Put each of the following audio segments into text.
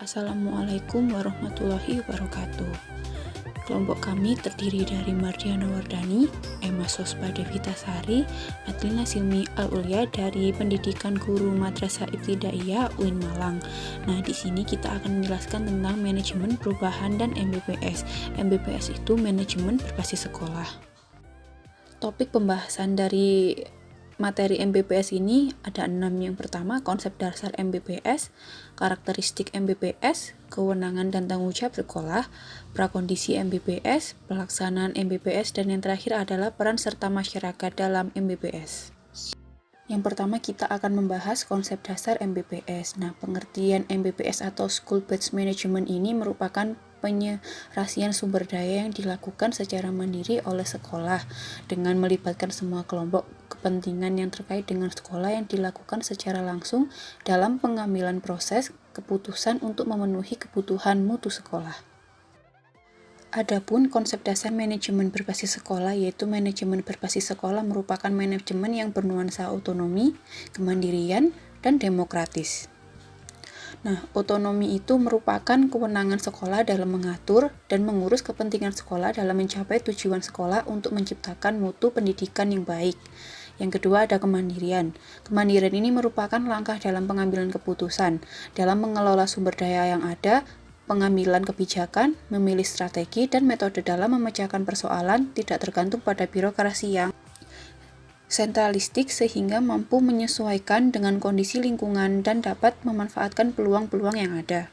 Assalamualaikum warahmatullahi wabarakatuh. Kelompok kami terdiri dari Mardiana Wardani, Emma Sospa Devitasari, Adlina Silmi Al-Ulya dari Pendidikan Guru Madrasah Ibtidaiyah UIN Malang. Nah, di sini kita akan menjelaskan tentang manajemen perubahan dan MBPS. MBPS itu manajemen berbasis sekolah. Topik pembahasan dari materi MBPS ini ada 6. Yang pertama, konsep dasar MBPS, karakteristik MBPS, kewenangan dan tanggung jawab sekolah, prakondisi MBPS, pelaksanaan MBPS, dan yang terakhir adalah peran serta masyarakat dalam MBPS. Yang pertama kita akan membahas konsep dasar MBPS. Nah, pengertian MBPS atau School Based Management ini merupakan penyerasian sumber daya yang dilakukan secara mandiri oleh sekolah dengan melibatkan semua kelompok kepentingan yang terkait dengan sekolah yang dilakukan secara langsung dalam pengambilan proses keputusan untuk memenuhi kebutuhan mutu sekolah. Adapun konsep dasar manajemen berbasis sekolah yaitu manajemen berbasis sekolah merupakan manajemen yang bernuansa otonomi, kemandirian, dan demokratis. Nah, otonomi itu merupakan kewenangan sekolah dalam mengatur dan mengurus kepentingan sekolah dalam mencapai tujuan sekolah untuk menciptakan mutu pendidikan yang baik. Yang kedua ada kemandirian. Kemandirian ini merupakan langkah dalam pengambilan keputusan, dalam mengelola sumber daya yang ada, pengambilan kebijakan, memilih strategi, dan metode dalam memecahkan persoalan tidak tergantung pada birokrasi yang sentralistik sehingga mampu menyesuaikan dengan kondisi lingkungan dan dapat memanfaatkan peluang-peluang yang ada.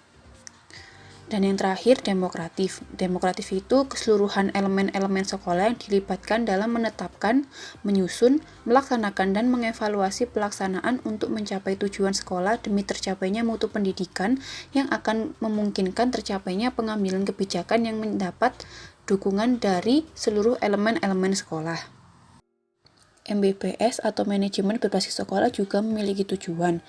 Dan yang terakhir, demokratif. Demokratif itu keseluruhan elemen-elemen sekolah yang dilibatkan dalam menetapkan, menyusun, melaksanakan, dan mengevaluasi pelaksanaan untuk mencapai tujuan sekolah demi tercapainya mutu pendidikan yang akan memungkinkan tercapainya pengambilan kebijakan yang mendapat dukungan dari seluruh elemen-elemen sekolah. MBPS atau manajemen berbasis sekolah juga memiliki tujuan.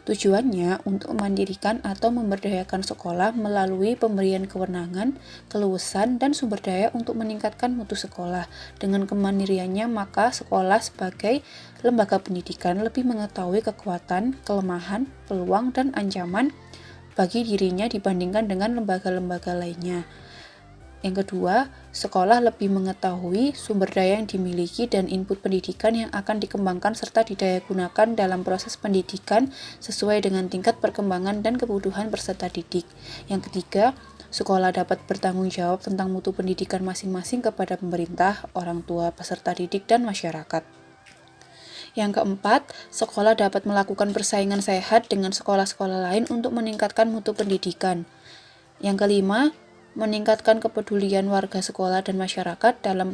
Tujuannya untuk memandirikan atau memberdayakan sekolah melalui pemberian kewenangan, keluasan, dan sumber daya untuk meningkatkan mutu sekolah. Dengan kemandiriannya, maka sekolah sebagai lembaga pendidikan lebih mengetahui kekuatan, kelemahan, peluang, dan ancaman bagi dirinya dibandingkan dengan lembaga-lembaga lainnya. Yang kedua, sekolah lebih mengetahui sumber daya yang dimiliki dan input pendidikan yang akan dikembangkan serta didayagunakan dalam proses pendidikan sesuai dengan tingkat perkembangan dan kebutuhan peserta didik. Yang ketiga, sekolah dapat bertanggung jawab tentang mutu pendidikan masing-masing kepada pemerintah, orang tua, peserta didik, dan masyarakat. Yang keempat, sekolah dapat melakukan persaingan sehat dengan sekolah-sekolah lain untuk meningkatkan mutu pendidikan. Yang kelima, meningkatkan kepedulian warga sekolah dan masyarakat dalam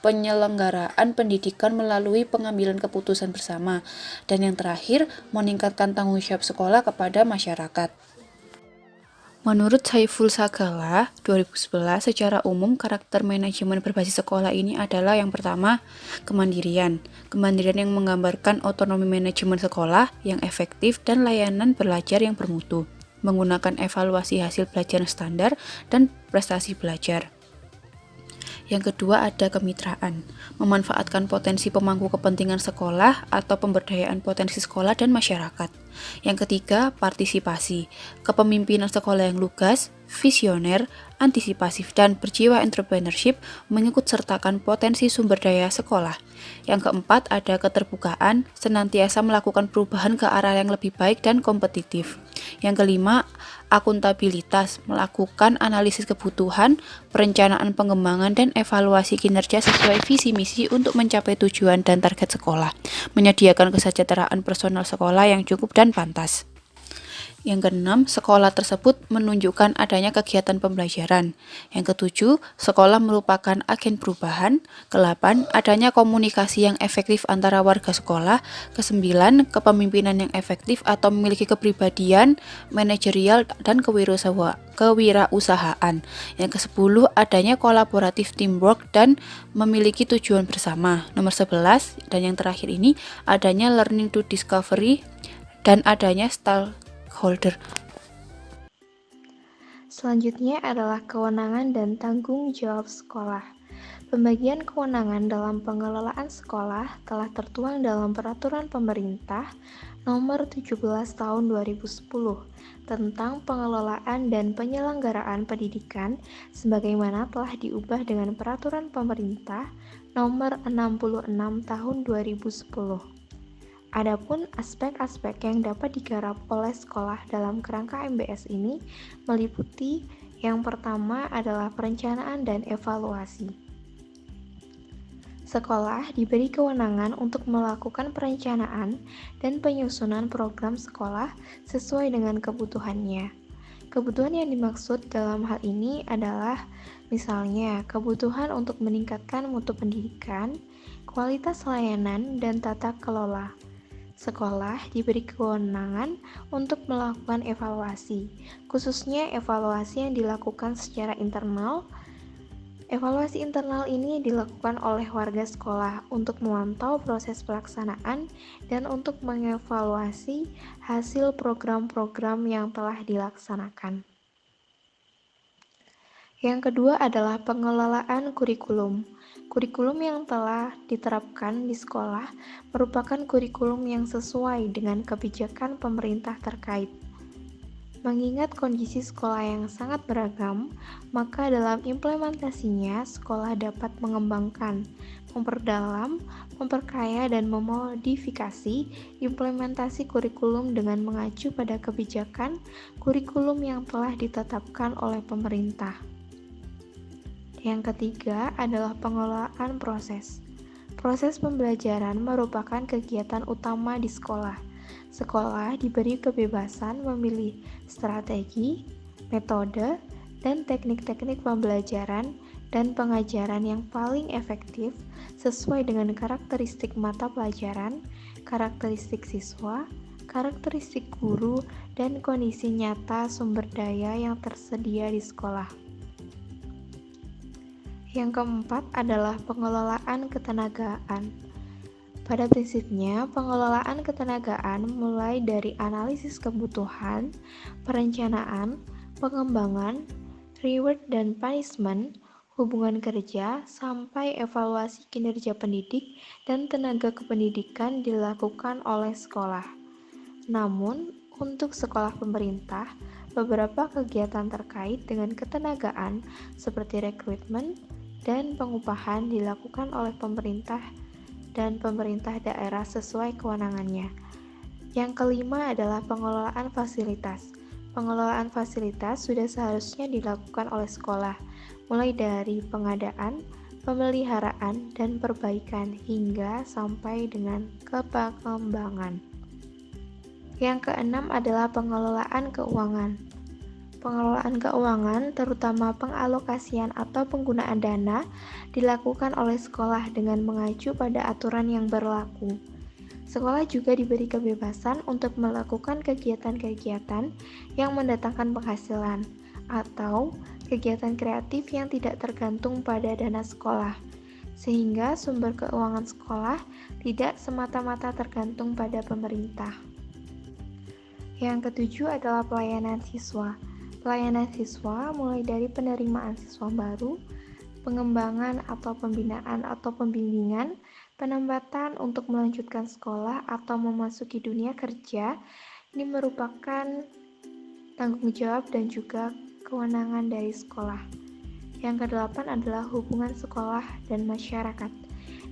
penyelenggaraan pendidikan melalui pengambilan keputusan bersama. Dan yang terakhir, meningkatkan tanggung jawab sekolah kepada masyarakat. Menurut Saiful Sagala 2011, secara umum karakter manajemen berbasis sekolah ini adalah yang pertama, kemandirian. Kemandirian yang menggambarkan otonomi manajemen sekolah yang efektif dan layanan belajar yang bermutu, menggunakan evaluasi hasil pelajaran standar dan prestasi belajar. Yang kedua ada kemitraan, memanfaatkan potensi pemangku kepentingan sekolah atau pemberdayaan potensi sekolah dan masyarakat. Yang ketiga, partisipasi, kepemimpinan sekolah yang lugas, visioner, antisipasif, dan berjiwa entrepreneurship mengikutsertakan potensi sumber daya sekolah. Yang keempat ada keterbukaan, senantiasa melakukan perubahan ke arah yang lebih baik dan kompetitif. Yang kelima, akuntabilitas, melakukan analisis kebutuhan, perencanaan pengembangan, dan evaluasi kinerja sesuai visi misi untuk mencapai tujuan dan target sekolah, menyediakan kesejahteraan personal sekolah yang cukup dan pantas. Yang keenam, sekolah tersebut menunjukkan adanya kegiatan pembelajaran. Yang ketujuh, sekolah merupakan agen perubahan. Kedelapan, adanya komunikasi yang efektif antara warga sekolah. Kesembilan, kepemimpinan yang efektif atau memiliki kepribadian, manajerial, dan kewirausahaan. Yang kesepuluh, adanya kolaboratif teamwork dan memiliki tujuan bersama. Nomor 11, dan yang terakhir ini, adanya learning to discovery dan adanya stakeholder. Selanjutnya adalah kewenangan dan tanggung jawab sekolah. Pembagian kewenangan dalam pengelolaan sekolah telah tertuang dalam Peraturan Pemerintah Nomor 17 Tahun 2010 tentang pengelolaan dan penyelenggaraan pendidikan sebagaimana telah diubah dengan Peraturan Pemerintah Nomor 66 Tahun 2010. Adapun aspek-aspek yang dapat digarap oleh sekolah dalam kerangka MBS ini meliputi yang pertama adalah perencanaan dan evaluasi. Sekolah diberi kewenangan untuk melakukan perencanaan dan penyusunan program sekolah sesuai dengan kebutuhannya. Kebutuhan yang dimaksud dalam hal ini adalah misalnya kebutuhan untuk meningkatkan mutu pendidikan, kualitas layanan, dan tata kelola. Sekolah diberi kewenangan untuk melakukan evaluasi, khususnya evaluasi yang dilakukan secara internal. Evaluasi internal ini dilakukan oleh warga sekolah untuk memantau proses pelaksanaan dan untuk mengevaluasi hasil program-program yang telah dilaksanakan. Yang kedua adalah pengelolaan kurikulum. Kurikulum yang telah diterapkan di sekolah merupakan kurikulum yang sesuai dengan kebijakan pemerintah terkait. Mengingat kondisi sekolah yang sangat beragam, maka dalam implementasinya sekolah dapat mengembangkan, memperdalam, memperkaya, dan memodifikasi implementasi kurikulum dengan mengacu pada kebijakan kurikulum yang telah ditetapkan oleh pemerintah. Yang ketiga adalah pengelolaan proses. Proses pembelajaran merupakan kegiatan utama di sekolah. Sekolah diberi kebebasan memilih strategi, metode, dan teknik-teknik pembelajaran dan pengajaran yang paling efektif sesuai dengan karakteristik mata pelajaran, karakteristik siswa, karakteristik guru, dan kondisi nyata sumber daya yang tersedia di sekolah. Yang keempat adalah pengelolaan ketenagaan. Pada prinsipnya, pengelolaan ketenagaan mulai dari analisis kebutuhan, perencanaan, pengembangan, reward dan punishment, hubungan kerja, sampai evaluasi kinerja pendidik dan tenaga kependidikan dilakukan oleh sekolah. Namun, untuk sekolah pemerintah, beberapa kegiatan terkait dengan ketenagaan seperti rekrutmen dan pengupahan dilakukan oleh pemerintah dan pemerintah daerah sesuai kewenangannya. Yang kelima adalah pengelolaan fasilitas. Pengelolaan fasilitas sudah seharusnya dilakukan oleh sekolah, mulai dari pengadaan, pemeliharaan, dan perbaikan hingga sampai dengan pengembangan. Yang keenam adalah pengelolaan keuangan. Pengelolaan keuangan, terutama pengalokasian atau penggunaan dana, dilakukan oleh sekolah dengan mengacu pada aturan yang berlaku. Sekolah juga diberi kebebasan untuk melakukan kegiatan-kegiatan yang mendatangkan penghasilan atau kegiatan kreatif yang tidak tergantung pada dana sekolah, sehingga sumber keuangan sekolah tidak semata-mata tergantung pada pemerintah. Yang ketujuh adalah pelayanan siswa. Pelayanan siswa mulai dari penerimaan siswa baru, pengembangan atau pembinaan atau pembimbingan, penempatan untuk melanjutkan sekolah atau memasuki dunia kerja. Ini merupakan tanggung jawab dan juga kewenangan dari sekolah. Yang kedelapan adalah hubungan sekolah dan masyarakat.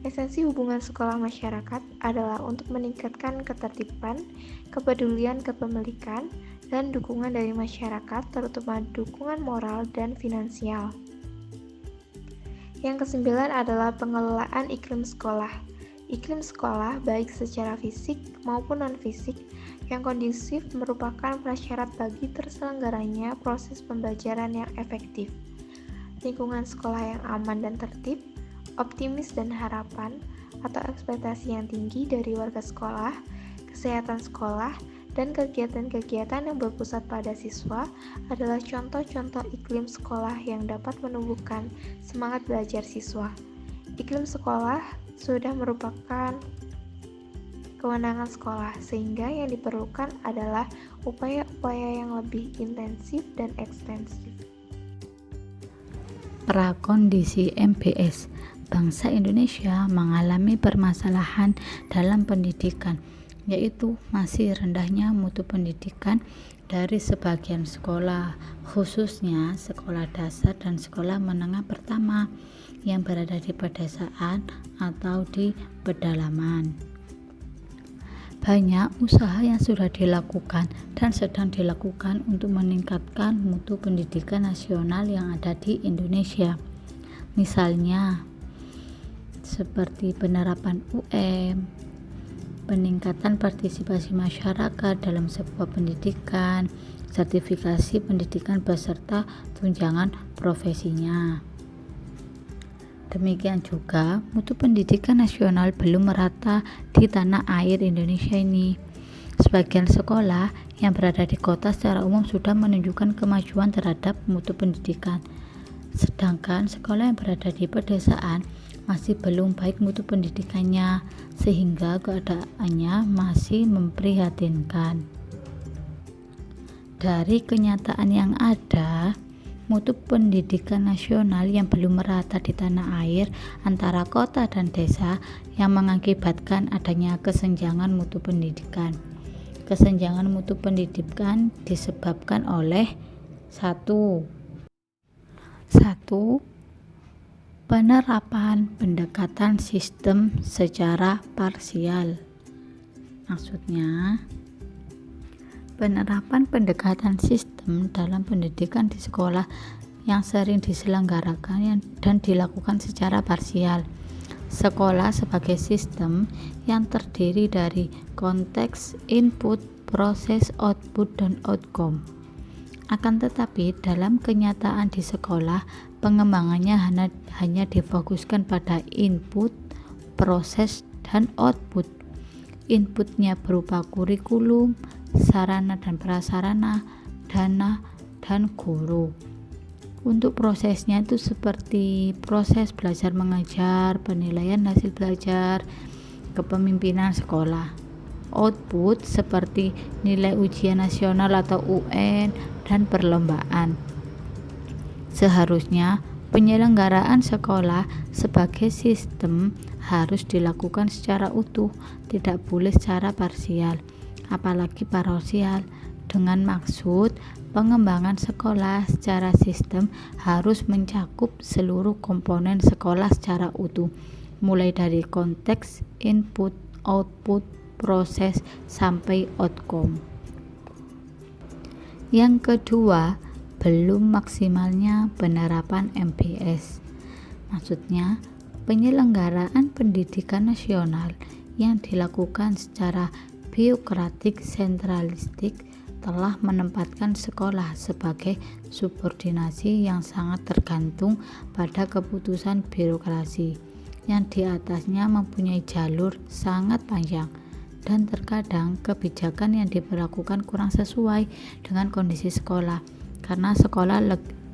Esensi hubungan sekolah masyarakat adalah untuk meningkatkan ketertiban, kepedulian kepemilikan, dan dukungan dari masyarakat, terutama dukungan moral dan finansial. Yang kesembilan adalah pengelolaan iklim sekolah. Iklim sekolah, baik secara fisik maupun non-fisik, yang kondusif merupakan prasyarat bagi terselenggaranya proses pembelajaran yang efektif. Lingkungan sekolah yang aman dan tertib, optimis dan harapan, atau ekspektasi yang tinggi dari warga sekolah, kesehatan sekolah, dan kegiatan-kegiatan yang berpusat pada siswa adalah contoh-contoh iklim sekolah yang dapat menumbuhkan semangat belajar siswa. Iklim sekolah sudah merupakan kewenangan sekolah, sehingga yang diperlukan adalah upaya-upaya yang lebih intensif dan ekstensif. Prakondisi MBS. Bangsa Indonesia mengalami permasalahan dalam pendidikan. yaitu masih rendahnya mutu pendidikan dari sebagian sekolah, khususnya sekolah dasar dan sekolah menengah pertama yang berada di pedesaan atau di pedalaman. Banyak usaha yang sudah dilakukan dan sedang dilakukan untuk meningkatkan mutu pendidikan nasional yang ada di Indonesia. Misalnya, seperti penerapan UM, peningkatan partisipasi masyarakat dalam sebuah pendidikan, sertifikasi pendidikan beserta tunjangan profesinya. Demikian juga, mutu pendidikan nasional belum merata di tanah air Indonesia ini. Sebagian sekolah yang berada di kota secara umum sudah menunjukkan kemajuan terhadap mutu pendidikan. Sedangkan sekolah yang berada di pedesaan masih belum baik mutu pendidikannya, sehingga keadaannya masih memprihatinkan. Dari kenyataan yang ada, mutu pendidikan nasional yang belum merata di tanah air antara kota dan desa yang mengakibatkan adanya kesenjangan mutu pendidikan. Kesenjangan mutu pendidikan disebabkan oleh 1. Penerapan pendekatan sistem secara parsial. Maksudnya, penerapan pendekatan sistem dalam pendidikan di sekolah yang sering diselenggarakan dan dilakukan secara parsial. Sekolah sebagai sistem yang terdiri dari konteks, input, proses, output, dan outcome. Akan tetapi dalam kenyataan di sekolah, pengembangannya hanya difokuskan pada input, proses, dan output. Inputnya berupa kurikulum, sarana dan prasarana, dana, dan guru. Untuk prosesnya itu seperti proses belajar mengajar, penilaian hasil belajar, kepemimpinan sekolah. Output seperti nilai ujian nasional atau UN dan perlombaan. Seharusnya penyelenggaraan sekolah sebagai sistem harus dilakukan secara utuh, tidak boleh secara parsial, apalagi parsial, dengan maksud pengembangan sekolah secara sistem harus mencakup seluruh komponen sekolah secara utuh, mulai dari konteks, input, output, proses, sampai outcome. Yang kedua, belum maksimalnya penerapan MBS. Maksudnya, penyelenggaraan pendidikan nasional yang dilakukan secara biokratik sentralistik telah menempatkan sekolah sebagai subordinasi yang sangat tergantung pada keputusan birokrasi yang di atasnya mempunyai jalur sangat panjang, dan terkadang kebijakan yang diberlakukan kurang sesuai dengan kondisi sekolah karena sekolah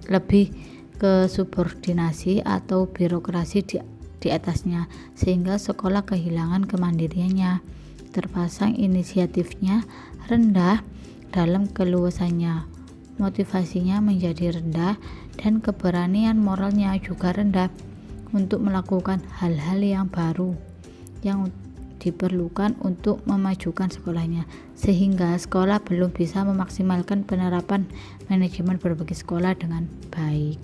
lebih ke subordinasi atau birokrasi di atasnya, sehingga sekolah kehilangan kemandiriannya, terpasang inisiatifnya rendah dalam keluasannya, motivasinya menjadi rendah, dan keberanian moralnya juga rendah untuk melakukan hal-hal yang baru yang diperlukan untuk memajukan sekolahnya, sehingga sekolah belum bisa memaksimalkan penerapan manajemen berbagai sekolah dengan baik.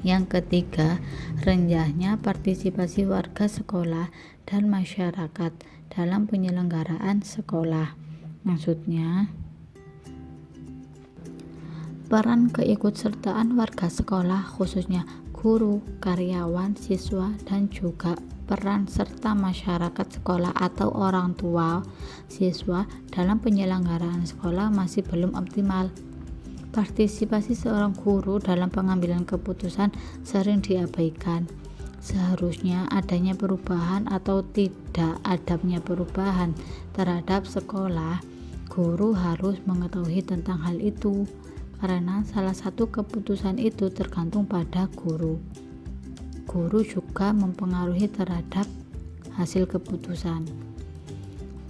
Yang ketiga, rendahnya partisipasi warga sekolah dan masyarakat dalam penyelenggaraan sekolah. Maksudnya, peran keikutsertaan warga sekolah, khususnya guru, karyawan, siswa, dan juga peran serta masyarakat sekolah atau orang tua siswa dalam penyelenggaraan sekolah masih belum optimal. Partisipasi seorang guru dalam pengambilan keputusan sering diabaikan. Seharusnya adanya perubahan atau tidak adanya perubahan terhadap sekolah, guru harus mengetahui tentang hal itu, karena salah satu keputusan itu tergantung pada guru. Guru juga mempengaruhi terhadap hasil keputusan.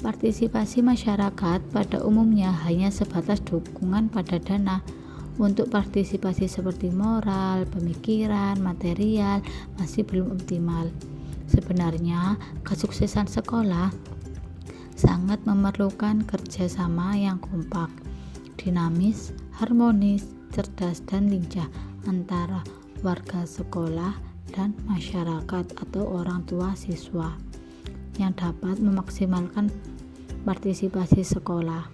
Partisipasi masyarakat pada umumnya hanya sebatas dukungan pada dana. Untuk partisipasi seperti moral, pemikiran, material masih belum optimal. Sebenarnya kesuksesan sekolah sangat memerlukan kerjasama yang kompak, dinamis, harmonis, cerdas, dan lincah antara warga sekolah dan masyarakat atau orang tua siswa yang dapat memaksimalkan partisipasi sekolah.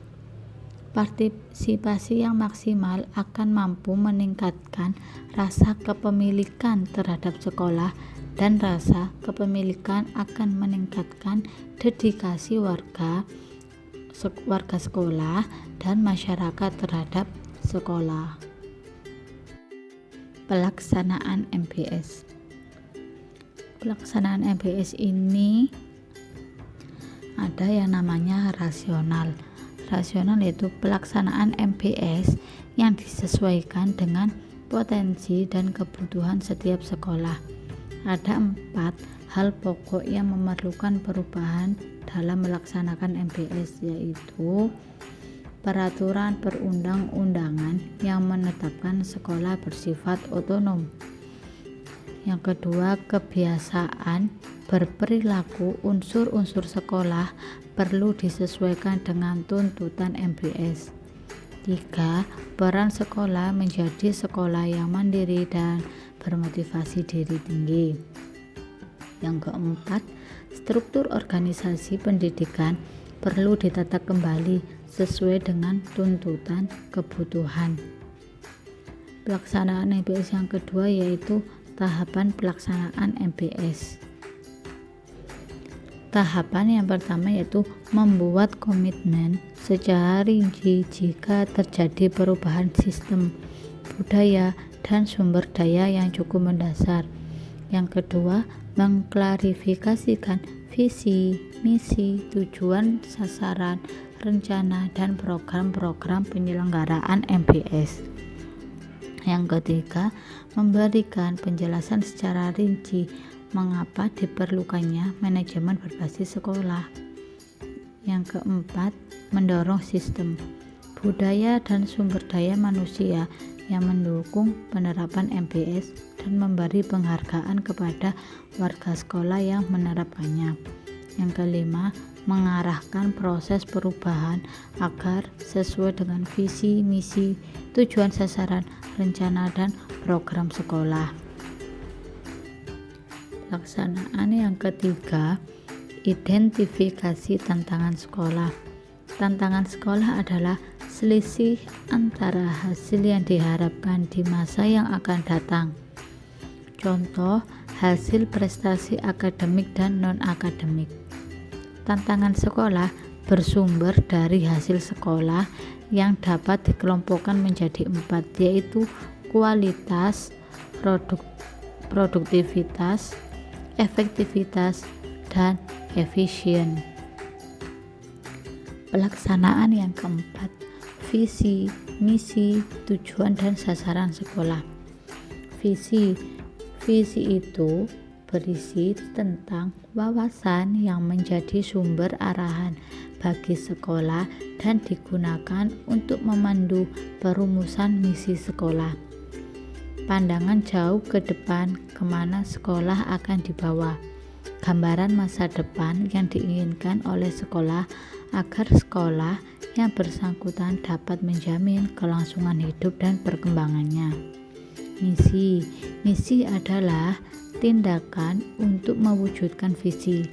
Partisipasi yang maksimal akan mampu meningkatkan rasa kepemilikan terhadap sekolah, dan rasa kepemilikan akan meningkatkan dedikasi warga sekolah dan masyarakat terhadap sekolah. Pelaksanaan MBS. Pelaksanaan MBS ini ada yang namanya rasional. Rasional yaitu pelaksanaan MBS yang disesuaikan dengan potensi dan kebutuhan setiap sekolah. Ada 4 hal pokok yang memerlukan perubahan dalam melaksanakan MBS, yaitu peraturan perundang-undangan yang menetapkan sekolah bersifat otonom. Yang kedua, kebiasaan berperilaku unsur-unsur sekolah perlu disesuaikan dengan tuntutan MBS. 3. Peran sekolah menjadi sekolah yang mandiri dan bermotivasi diri tinggi. Yang keempat, struktur organisasi pendidikan perlu ditata kembali sesuai dengan tuntutan kebutuhan. Pelaksanaan MBS yang kedua yaitu tahapan pelaksanaan MBS. Tahapan yang pertama yaitu membuat komitmen secara rinci jika terjadi perubahan sistem, budaya, dan sumber daya yang cukup mendasar. Yang kedua, mengklarifikasikan visi, misi, tujuan, sasaran, rencana, dan program-program penyelenggaraan MBS. Yang ketiga, memberikan penjelasan secara rinci mengapa diperlukannya manajemen berbasis sekolah. Yang keempat, mendorong sistem, budaya, dan sumber daya manusia yang mendukung penerapan MBS dan memberi penghargaan kepada warga sekolah yang menerapkannya. Yang kelima, mengarahkan proses perubahan agar sesuai dengan visi, misi, tujuan, sasaran, rencana, dan program sekolah. Pelaksanaan yang ketiga, identifikasi tantangan sekolah. Tantangan sekolah adalah selisih antara hasil yang diharapkan di masa yang akan datang. Contoh, hasil prestasi akademik dan non-akademik. Tantangan sekolah bersumber dari hasil sekolah yang dapat dikelompokkan menjadi 4, yaitu kualitas, produktivitas, efektivitas, dan efisien. Pelaksanaan yang keempat, visi, misi, tujuan, dan sasaran sekolah. Visi itu berisi tentang wawasan yang menjadi sumber arahan bagi sekolah dan digunakan untuk memandu perumusan misi sekolah. Pandangan jauh ke depan kemana sekolah akan dibawa. Gambaran masa depan yang diinginkan oleh sekolah agar sekolah yang bersangkutan dapat menjamin kelangsungan hidup dan perkembangannya. Misi adalah tindakan untuk mewujudkan visi.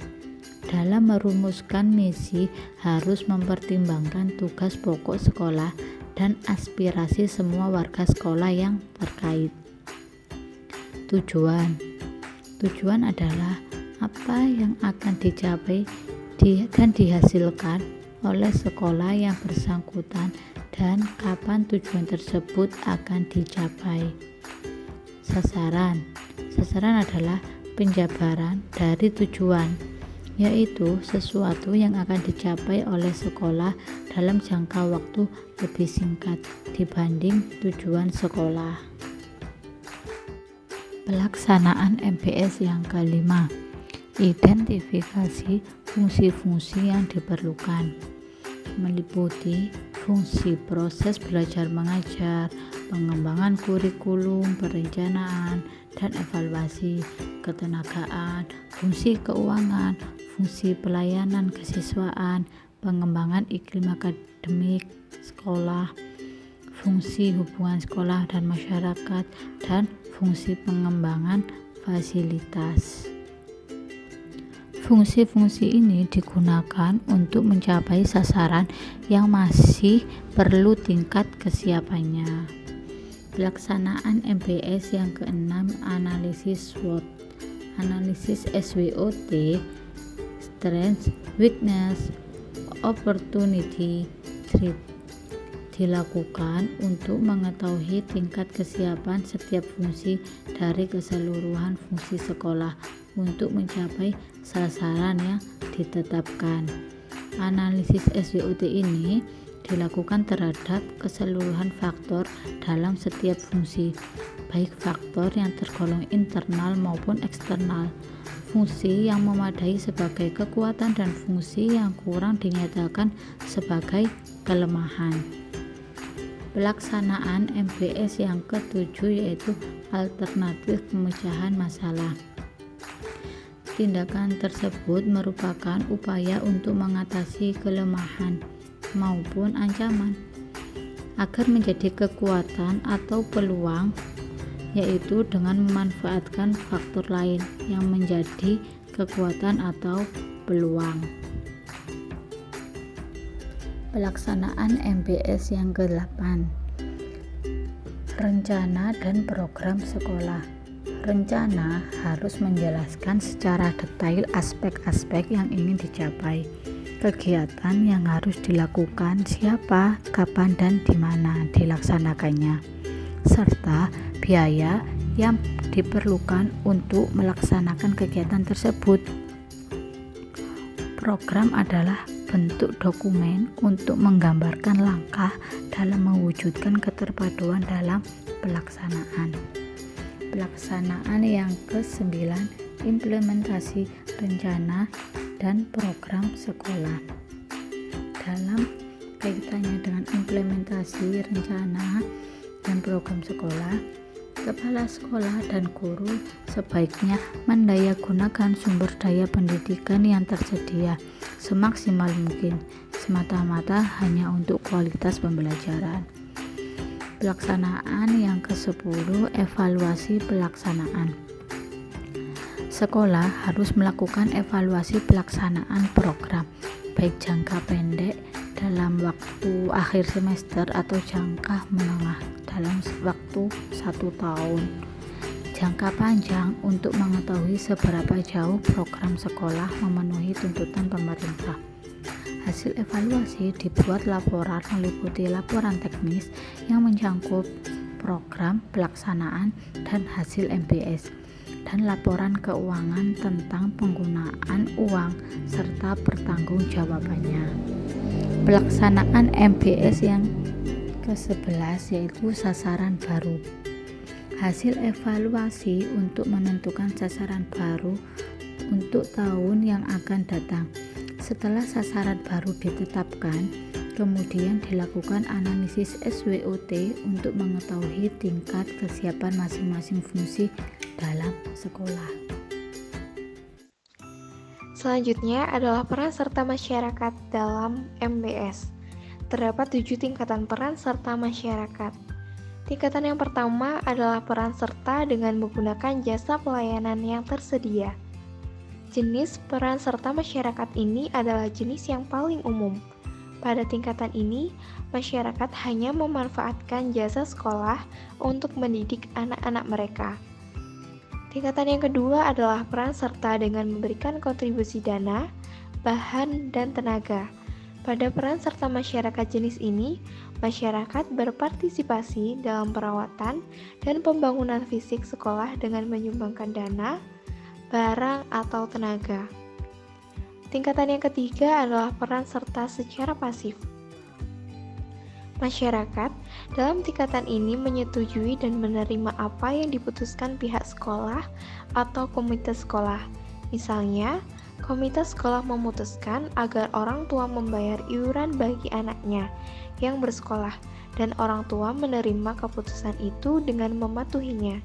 Dalam merumuskan misi harus mempertimbangkan tugas pokok sekolah dan aspirasi semua warga sekolah yang terkait. Tujuan adalah apa yang akan dicapai dan dihasilkan oleh sekolah yang bersangkutan dan kapan tujuan tersebut akan dicapai. Sasaran adalah penjabaran dari tujuan, yaitu sesuatu yang akan dicapai oleh sekolah dalam jangka waktu lebih singkat dibanding tujuan sekolah. Pelaksanaan MBS yang kelima, identifikasi fungsi-fungsi yang diperlukan, meliputi fungsi proses belajar mengajar, pengembangan kurikulum, perencanaan, dan evaluasi, ketenagaan, fungsi keuangan, fungsi pelayanan kesiswaan, pengembangan iklim akademik sekolah, fungsi hubungan sekolah dan masyarakat, dan fungsi pengembangan fasilitas. Fungsi-fungsi ini digunakan untuk mencapai sasaran yang masih perlu tingkat kesiapannya. Pelaksanaan MBS yang keenam, analisis SWOT. Analisis SWOT, Strength, Weakness, Opportunity, Threat, dilakukan untuk mengetahui tingkat kesiapan setiap fungsi dari keseluruhan fungsi sekolah untuk mencapai sasaran yang ditetapkan. Analisis SWOT ini dilakukan terhadap keseluruhan faktor dalam setiap fungsi, baik faktor yang tergolong internal maupun eksternal, fungsi yang memadai sebagai kekuatan dan fungsi yang kurang dinyatakan sebagai kelemahan. Pelaksanaan MBS yang ketujuh yaitu alternatif pemecahan masalah. Tindakan tersebut merupakan upaya untuk mengatasi kelemahan maupun ancaman agar menjadi kekuatan atau peluang, yaitu dengan memanfaatkan faktor lain yang menjadi kekuatan atau peluang. Pelaksanaan MBS yang ke-8, rencana dan program sekolah. Rencana harus menjelaskan secara detail aspek-aspek yang ingin dicapai, kegiatan yang harus dilakukan, siapa, kapan, dan di mana dilaksanakannya, serta biaya yang diperlukan untuk melaksanakan kegiatan tersebut. Program adalah bentuk dokumen untuk menggambarkan langkah dalam mewujudkan keterpaduan dalam pelaksanaan. Pelaksanaan yang ke-9, implementasi rencana dan program sekolah. Dalam kaitannya dengan implementasi rencana dan program sekolah, kepala sekolah dan guru sebaiknya mendayagunakan sumber daya pendidikan yang tersedia semaksimal mungkin, semata-mata hanya untuk kualitas pembelajaran. Pelaksanaan yang ke-10, evaluasi pelaksanaan. Sekolah harus melakukan evaluasi pelaksanaan program, baik jangka pendek dalam waktu akhir semester atau jangka menengah dalam waktu 1 tahun. Jangka panjang untuk mengetahui seberapa jauh program sekolah memenuhi tuntutan pemerintah. Hasil evaluasi dibuat laporan meliputi laporan teknis yang mencangkup program, pelaksanaan, dan hasil MBS, dan laporan keuangan tentang penggunaan uang serta pertanggungjawabannya. Pelaksanaan MBS yang ke-11 yaitu sasaran baru. Hasil evaluasi untuk menentukan sasaran baru untuk tahun yang akan datang. Setelah sasaran baru ditetapkan, kemudian dilakukan analisis SWOT untuk mengetahui tingkat kesiapan masing-masing fungsi dalam sekolah. Selanjutnya adalah peran serta masyarakat dalam MBS. Terdapat 7 tingkatan peran serta masyarakat. Tingkatan yang pertama adalah peran serta dengan menggunakan jasa pelayanan yang tersedia. Jenis peran serta masyarakat ini adalah jenis yang paling umum. Pada tingkatan ini, masyarakat hanya memanfaatkan jasa sekolah untuk mendidik anak-anak mereka. Tingkatan yang kedua adalah peran serta dengan memberikan kontribusi dana, bahan, dan tenaga. Pada peran serta masyarakat jenis ini, masyarakat berpartisipasi dalam perawatan dan pembangunan fisik sekolah dengan menyumbangkan dana, barang, atau tenaga. Tingkatan yang ketiga adalah peran serta secara pasif. Masyarakat dalam tingkatan ini menyetujui dan menerima apa yang diputuskan pihak sekolah atau komite sekolah. Misalnya, komite sekolah memutuskan agar orang tua membayar iuran bagi anaknya yang bersekolah, dan orang tua menerima keputusan itu dengan mematuhinya.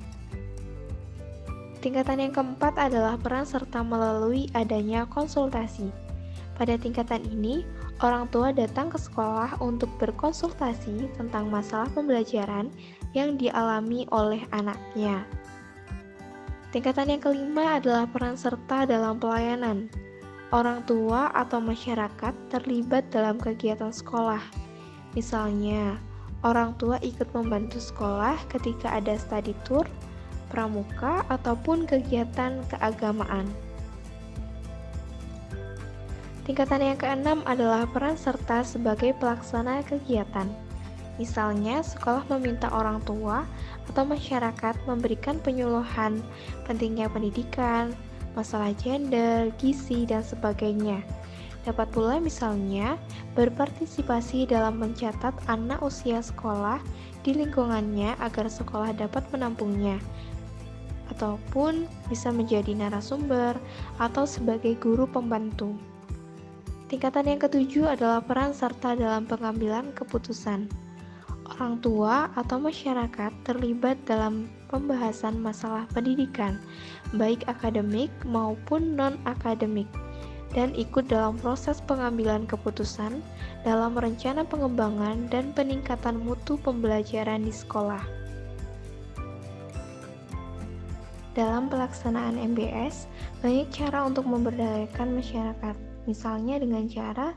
Tingkatan yang keempat adalah peran serta melalui adanya konsultasi. Pada tingkatan ini, Orang tua datang ke sekolah untuk berkonsultasi tentang masalah pembelajaran yang dialami oleh anaknya. Tingkatan yang kelima adalah peran serta dalam pelayanan. Orang tua atau masyarakat terlibat dalam kegiatan sekolah. Misalnya, orang tua ikut membantu sekolah ketika ada study tour, pramuka, ataupun kegiatan keagamaan. Tingkatan yang keenam adalah peran serta sebagai pelaksana kegiatan. Misalnya, sekolah meminta orang tua atau masyarakat memberikan penyuluhan pentingnya pendidikan, masalah gender, gizi, dan sebagainya. Dapat pula misalnya berpartisipasi dalam mencatat anak usia sekolah di lingkungannya agar sekolah dapat menampungnya, ataupun bisa menjadi narasumber atau sebagai guru pembantu. Tingkatan yang ketujuh adalah peran serta dalam pengambilan keputusan. Orang tua atau masyarakat terlibat dalam pembahasan masalah pendidikan, baik akademik maupun non-akademik, dan ikut dalam proses pengambilan keputusan dalam rencana pengembangan dan peningkatan mutu pembelajaran di sekolah. Dalam pelaksanaan MBS, banyak cara untuk memberdayakan masyarakat. Misalnya dengan cara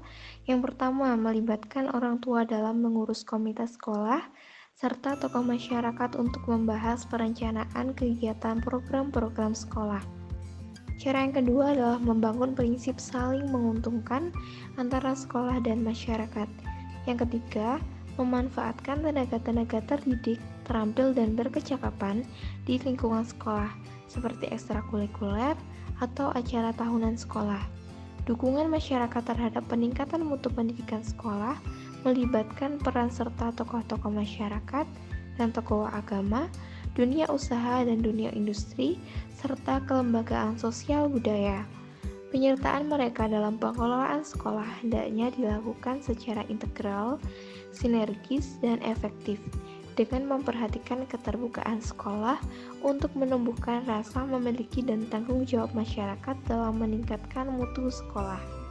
yang pertama, melibatkan orang tua dalam mengurus komite sekolah, serta tokoh masyarakat untuk membahas perencanaan kegiatan program-program sekolah. Cara yang kedua adalah membangun prinsip saling menguntungkan antara sekolah dan masyarakat. Yang ketiga, memanfaatkan tenaga-tenaga terdidik, terampil, dan berkecakapan di lingkungan sekolah, seperti ekstrakurikuler atau acara tahunan sekolah. Dukungan masyarakat terhadap peningkatan mutu pendidikan sekolah melibatkan peran serta tokoh-tokoh masyarakat dan tokoh agama, dunia usaha dan dunia industri, serta kelembagaan sosial budaya. Penyertaan mereka dalam pengelolaan sekolah hendaknya dilakukan secara integral, sinergis, dan efektif, dengan memperhatikan keterbukaan sekolah untuk menumbuhkan rasa memiliki dan tanggung jawab masyarakat dalam meningkatkan mutu sekolah.